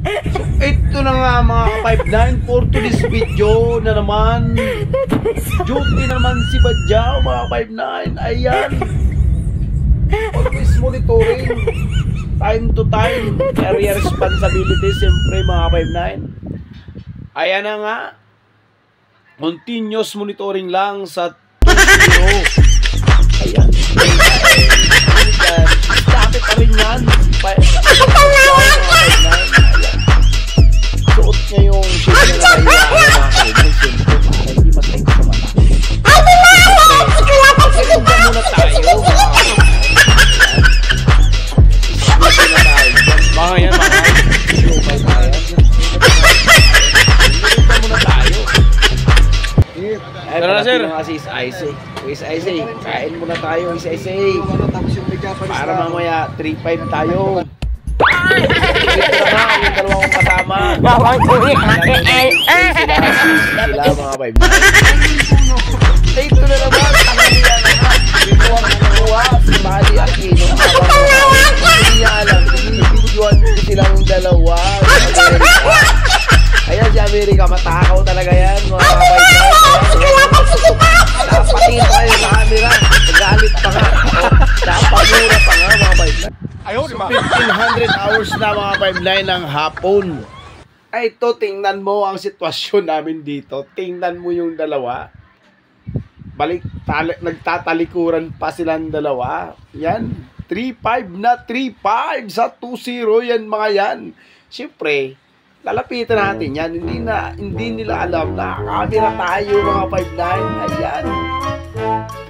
So ito na nga mga ka-59 for today's video na naman. Duty na naman si Badyaw mga ka-59. Ayan. Always monitoring. Time to time. Area responsibility siyempre mga ka-59. Ayan na nga. Continuous monitoring lang sa 2-0. Ayan. Dami pa rin yan. Suot niya yung shit na nakahiwa mga kaibigan. Siyempre, para hindi masakit sa mata. Siyempre, muna tayo mga kaibigan. Siyempre na tayo. Mga yan, mga yan. Siyempre muna tayo. Ay, palating nga si Isay. Isay, kain muna tayo, Isay. Para mamaya 3-5 tayo. Ito na nga, yung dalawang kasama. Sila mga vibe. Ito na naman, tanganiya na nga. Ito ang nakuha, si Mali Aquino. Hindi niya alam, binibidyoan ko silang dalawa. Ayan si America, matakaw talaga yan, mga vibe. Napatingin pa kayo sa camera. Nagalit pa nga. Napamura pa nga mga vibe. 1500 hours na mga vibe ng hapon. Ay ito, tingnan mo ang sitwasyon namin dito. Tingnan mo yung dalawa. Nagtatalikuran pa silang dalawa. Yan. 3-5 na 3-5 sa 2-0 yan mga yan. Siyempre, lalapitan natin yan. Hindi nila alam na camera tayo mga 5-9. Ayan.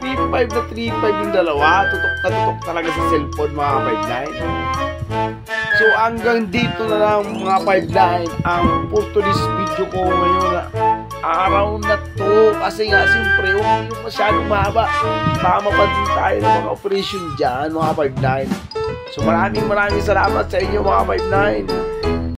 3-5 na 3-5 yung dalawa. Tutok na tutok talaga sa cellphone mga 5-9. So hanggang dito na lang mga 5-9 ang for today's video ko ngayon na araw na to. Kasi nga siyempre huwag yung masyadong mahaba. Baka mapansin tayo ng mga operation dyan mga 5-9. So maraming salamat sa inyo mga 5-9.